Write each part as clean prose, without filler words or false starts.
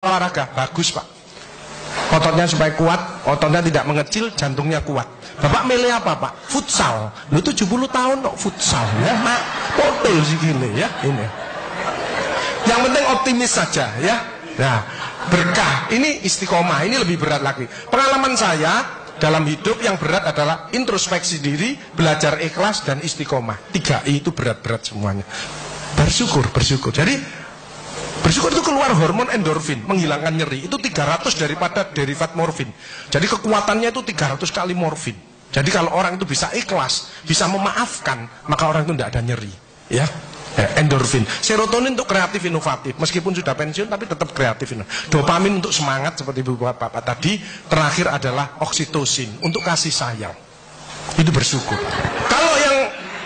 olahraga bagus pak, ototnya supaya kuat, ototnya tidak mengecil, jantungnya kuat. Bapak milih apa pak? Futsal. Lu 70 tahun kok futsal ya mak, potol sih gile ya ini. Yang penting optimis saja ya. Nah berkah ini istiqomah, ini lebih berat lagi. Pengalaman saya dalam hidup yang berat adalah introspeksi diri, belajar ikhlas dan istiqomah. 3I itu berat-berat semuanya. Bersyukur. Jadi bersyukur itu keluar hormon endorfin, menghilangkan nyeri. Itu 300 daripada derivat morfin. Jadi kekuatannya itu 300 kali morfin. Jadi kalau orang itu bisa ikhlas, bisa memaafkan, maka orang itu tidak ada nyeri. Ya, endorfin. Serotonin untuk kreatif inovatif. Meskipun sudah pensiun tapi tetap kreatif. Dopamin untuk semangat seperti bapak tadi. Terakhir adalah oksitosin untuk kasih sayang. Itu bersyukur. Kalau yang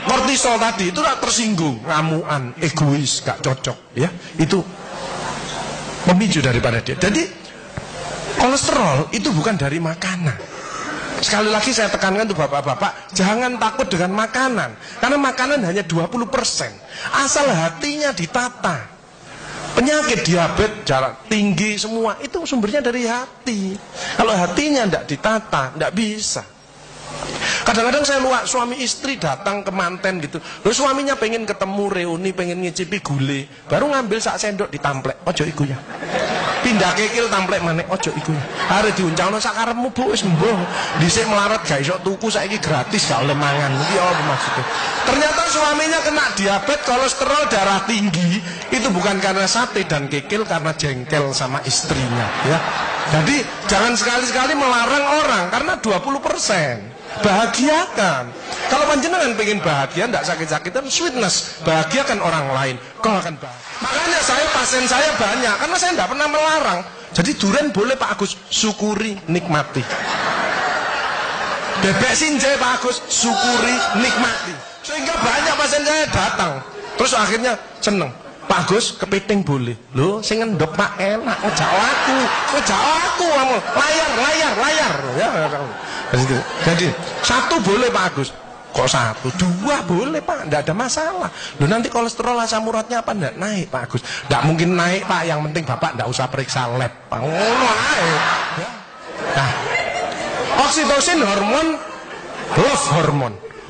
kortisol tadi itu tersinggung, ngamuan, egois, gak cocok, ya. Itu memicu daripada dia. Jadi kolesterol itu bukan dari makanan. Sekali lagi saya tekankan tuh bapak-bapak, jangan takut dengan makanan. Karena makanan hanya 20%. Asal hatinya ditata. Penyakit diabetes, jarak tinggi semua itu sumbernya dari hati. Kalau hatinya tidak ditata, tidak bisa. Kadang-kadang saya luak suami istri datang ke manten gitu. Lalu suaminya pengen ketemu reuni, pengen ngicipi gule, baru ngambil sak sendok ditamplek. Ojo iku ya. Pindah kekil tamplek maneh, ojo iku ya. Are diuncangno sak karepmu Bu wis mbuh. Dhisik melarat gak iso tuku, saiki gratis gak oleh mangan. Iki apa maksudnya? Ternyata suaminya kena diabetes, kolesterol, darah tinggi. Itu bukan karena sate dan kekil, karena jengkel sama istrinya ya. Jadi jangan sekali-sekali melarang orang karena 20%. Bahagiakan. Kalau panjenengan pengen bahagia, tidak sakit-sakitan, sweetness, bahagiakan orang lain, kau akan bahagia. Makanya pasien saya banyak, karena saya tidak pernah melarang. Jadi durian boleh Pak Agus, syukuri, nikmati. Bebek sinjai Pak Agus, syukuri, nikmati. Sehingga banyak pasien saya datang, terus akhirnya seneng. Pak Agus, kepiting boleh. Loh, sing ngendok Pak enak, ojak aku, layar. Ya, jadi satu boleh Pak Agus. Kok satu? Dua boleh Pak, tidak ada masalah. Loh nanti kolesterol asam uratnya apa tidak naik Pak Agus? Tidak mungkin naik Pak, yang penting Bapak tidak usah periksa lab. Pak, nah, oksitosin hormon love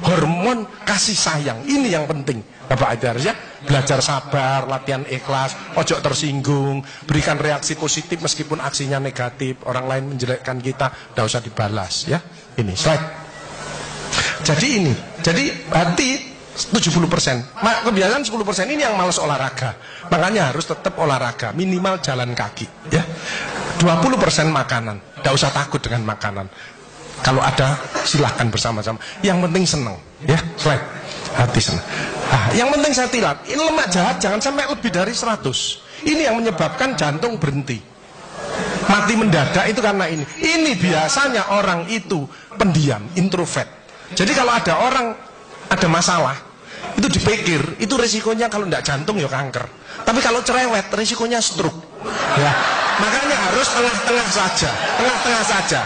hormon kasih sayang. Ini yang penting. Bapak itu harusnya belajar sabar, latihan ikhlas, ojo tersinggung, berikan reaksi positif meskipun aksinya negatif, orang lain menjelekkan kita, tidak usah dibalas ya. Ini slide. Jadi hati 70%, kebiasaan 10% ini yang malas olahraga. Makanya harus tetap olahraga, minimal jalan kaki ya. 20% makanan, tidak usah takut dengan makanan. Kalau ada silahkan bersama-sama. Yang penting senang ya. Slide. Hati senang. Nah, yang penting saya tilat, ini lemak jahat jangan sampai lebih dari 100. Ini yang menyebabkan jantung berhenti, mati mendadak itu karena ini. Ini biasanya orang itu pendiam, introvert. Jadi kalau ada orang ada masalah, itu dipikir, itu resikonya kalau tidak jantung ya kanker. Tapi kalau cerewet, resikonya stroke. Ya, makanya harus tengah-tengah saja.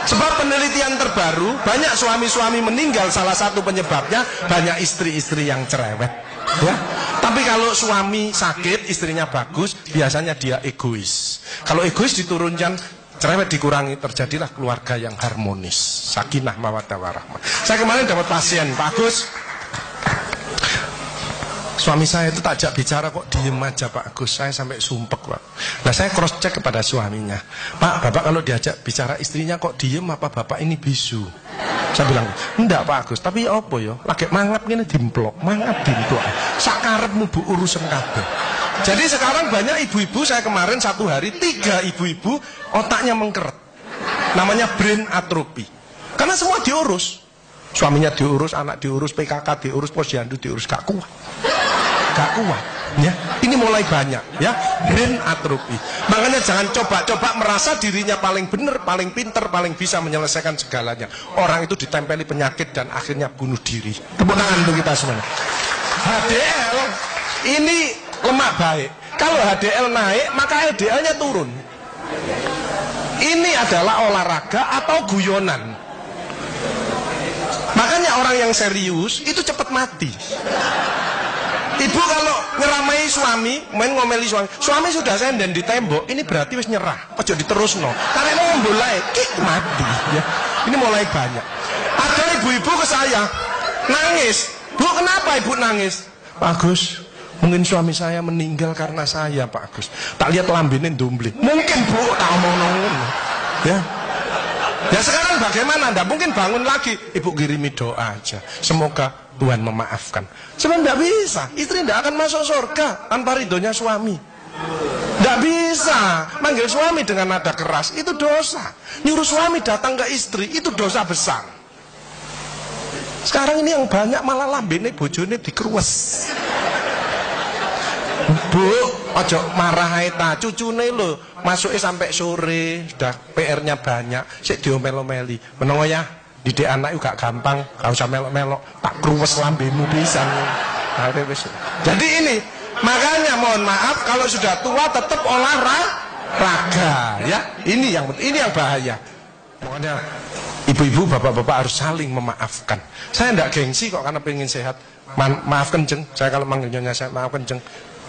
Sebab penelitian terbaru, banyak suami-suami meninggal, salah satu penyebabnya banyak istri-istri yang cerewet ya. Tapi kalau suami sakit, istrinya bagus, biasanya dia egois. Kalau egois diturunkan, cerewet dikurangi, terjadilah keluarga yang harmonis, sakinah mawaddah warahmah. Saya kemarin dapat pasien, Pak Agus, suami saya itu tak ajak bicara kok diem aja Pak Agus, saya sampai sumpek Pak. Nah saya cross check kepada suaminya, Pak, Bapak kalau diajak bicara istrinya kok diem, apa Bapak ini bisu? Saya bilang, enggak Pak Agus, tapi ya apa ya, lagi mangap gini dimplok, sakarepmu bu urusan kabeh. Jadi sekarang banyak ibu-ibu, saya kemarin satu hari 3 ibu-ibu otaknya mengkeret, namanya brain atrophy, karena semua diurus. Suaminya diurus, anak diurus, PKK diurus, posyandu diurus, gak kuat ya. Ini mulai banyak ya, brain atrophy. Makanya jangan coba-coba merasa dirinya paling benar, paling pinter, paling bisa menyelesaikan segalanya. Orang itu ditempeli penyakit dan akhirnya bunuh diri. Tepuk tangan untuk kita semuanya. HDL ini lemak baik. Kalau HDL naik, maka LDL-nya turun. Ini adalah olahraga atau guyonan. Makanya orang yang serius itu cepat mati. Ibu kalau ngeramai suami, main ngomeli suami sudah senden di tembok, ini berarti wis nyerah. Ojo diterusno. Karena mau mulai mati ya. Ini mulai banyak. Ada ibu-ibu ke saya nangis. Bu, kenapa ibu nangis? Pak Agus, mungkin suami saya meninggal karena saya, Pak Agus. Tak lihat lambene ndumbling. Mungkin Bu, tak omong ngono. Ya. Ya sekarang bagaimana? Nggak mungkin bangun lagi. Ibu kirimi doa aja. Semoga Tuhan memaafkan. Sebab tidak bisa. Istri tidak akan masuk surga tanpa ridhonya suami. Tidak bisa. Manggil suami dengan nada keras itu dosa. Nyuruh suami datang ke istri itu dosa besar. Sekarang ini yang banyak malah lambene bojone dikeruwes. Bu, ojo marah ae ta, cucune lho, masuke sampai sore, sudah PR-nya banyak, sik diomel-omeli. Menengo ya, didik anak gak gampang, gak usah melok-melok, tak kruwes lambemu pisan. Jadi ini, makanya mohon maaf kalau sudah tua tetap olahraga, ya. Ini yang bahaya. Pokoknya ibu-ibu, bapak-bapak harus saling memaafkan. Saya tidak gengsi kok karena pengen sehat. Maafkan jeng, saya kalau manggil nyonya saya maafkan jeng.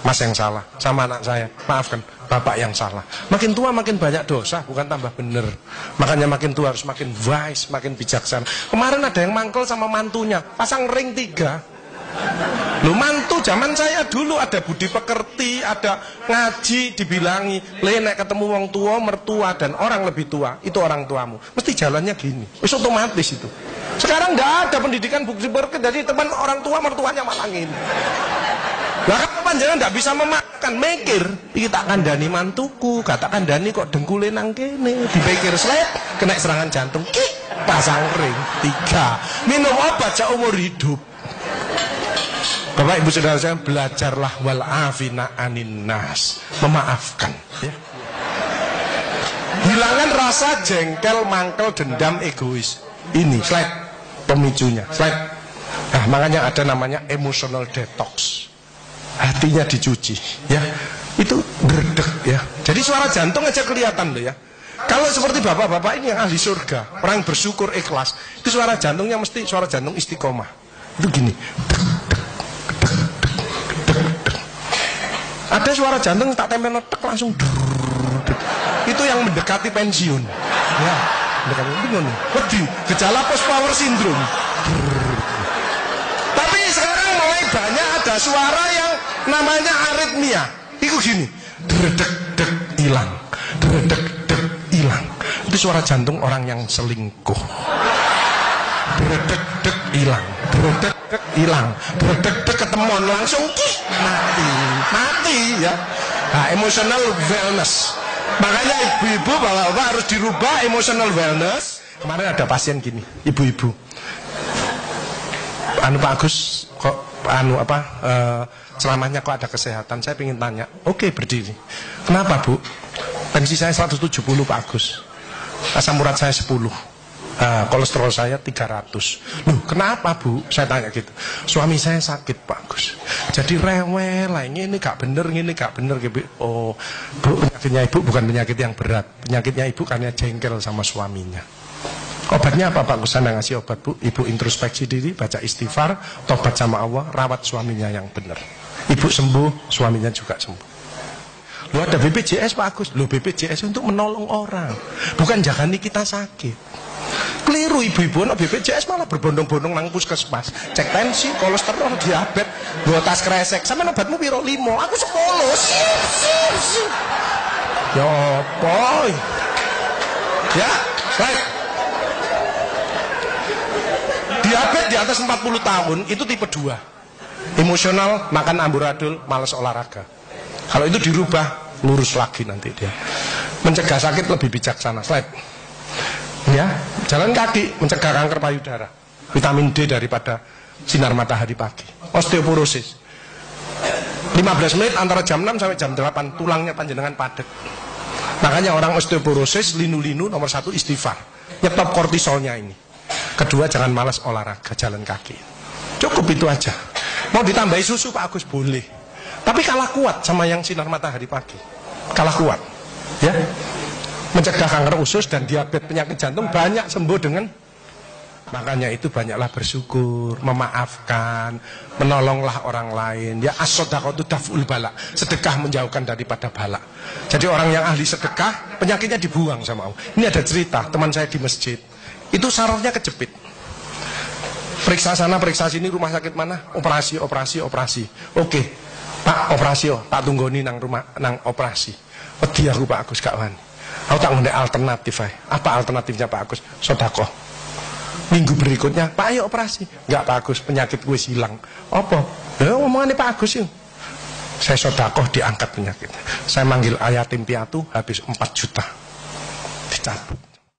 Mas yang salah, sama anak saya, maafkan, bapak yang salah. Makin tua makin banyak dosa, bukan tambah bener. Makanya makin tua harus makin wise, makin bijaksana. Kemarin ada yang mangkel sama mantunya, pasang ring 3. Lu mantu zaman saya dulu ada budi pekerti, ada ngaji, dibilangi, nek ketemu wong tua, mertua dan orang lebih tua, itu orang tuamu. Mesti jalannya gini, wis otomatis itu. Sekarang nggak ada pendidikan budi pekerti, jadi teman orang tua mertuanya malah gini. Lah kan panjenengan ndak bisa memakan, mikir, iki tak kandhani mantuku, gak tak kandhani kok dengkule nang kene, dipikir slep, kena serangan jantung, pasang ring 3. Minum obat seumur hidup. Bapak Ibu Saudara saya, belajarlah wal afina anin nas, memaafkan ya. Hilangkan rasa jengkel, mangkel, dendam, egois. Ini slide pemicunya, slide. Nah, makanya ada namanya emotional detox. Hatinya dicuci ya, itu berdek ya. Jadi suara jantung aja kelihatan loh ya. Kalau seperti bapak-bapak ini yang ahli surga, orang bersyukur ikhlas, itu suara jantungnya mesti suara jantung istiqomah. Itu gini. Ada suara jantung tak tempel tek langsung. Itu yang mendekati pensiun. Ya, mendekati bingung. Wedi, gejala post power syndrome. Tapi sekarang mulai banyak ada suara yang namanya aritmia. Itu gini, dredek-dek hilang, dredek-dek hilang. Itu suara jantung orang yang selingkuh. Dredek-dek hilang, dredek-dek hilang, dredek-dek ketemuan langsung mati ya. Nah, emotional wellness. Makanya ibu-ibu, bapak-bapak harus dirubah emotional wellness. Kemarin ada pasien gini, ibu-ibu. Pak Agus kok selamanya kok ada kesehatan. Saya ingin tanya. Oke, berdiri. Kenapa Bu? Tensi saya 170 Pak Agus, asam urat saya 10, kolesterol saya 300. Loh kenapa Bu? Saya tanya gitu. Suami saya sakit Pak Agus, jadi rewel lah, ini gak bener, ini gak bener gitu. Oh Bu, penyakitnya Ibu bukan penyakit yang berat. Penyakitnya Ibu karena jengkel sama suaminya. Obatnya apa Pak Agus? Saya ngasih obat Bu. Ibu introspeksi diri, baca istighfar, tobat sama Allah, rawat suaminya yang benar. Ibu sembuh, suaminya juga sembuh. Lu ada BPJS Pak Agus. Lu BPJS untuk menolong orang, bukan jagani kita sakit. Keliru ibu-ibu, BPJS malah berbondong-bondong nang puskesmas, cek tensi, kolesterol, diabetes, bawa tas kresek. Sama obatmu piro 5, aku 10. Ya boy. Ya, baik. Diabetes di atas 40 tahun itu tipe 2. Emosional, makan amburadul, malas olahraga. Kalau itu dirubah, lurus lagi nanti dia. Mencegah sakit lebih bijaksana. Slide. Ya, jalan kaki mencegah kanker payudara. Vitamin D daripada sinar matahari pagi. Osteoporosis. 15 menit antara jam 6 sampai jam 8 tulangnya panjenengan padat. Makanya orang osteoporosis, linu-linu nomor 1 istighfar. Nyetop kortisolnya ini. Kedua, jangan malas olahraga, jalan kaki. Cukup itu aja. Mau ditambahi susu Pak Agus boleh, tapi kalah kuat sama yang sinar matahari pagi. Kalah kuat ya. Mencegah kanker usus dan diabetes, penyakit jantung banyak sembuh dengan Makanya itu banyaklah bersyukur, memaafkan, menolonglah orang lain. Ya as-shadaqatu daf'ul bala. Sedekah menjauhkan daripada bala. Jadi orang yang ahli sedekah, penyakitnya dibuang sama Allah. Ini ada cerita, teman saya di masjid. Itu sarafnya kejepit. Periksa sana, periksa sini, rumah sakit mana? Operasi. Oke, Pak, operasi tak tunggoni nang rumah, nang operasi. Wedi aku Pak Agus gak wani. Aku tak ngundek alternatif ae. Apa alternatifnya Pak Agus? Sedekah. Minggu berikutnya, Pak ayo operasi. Enggak Pak Agus, penyakit gue hilang. Apa? Ya ngomongannya Pak Agus yuk. Saya sedekah diangkat penyakit. Saya manggil yatim piatu habis 4 juta. Dicabut.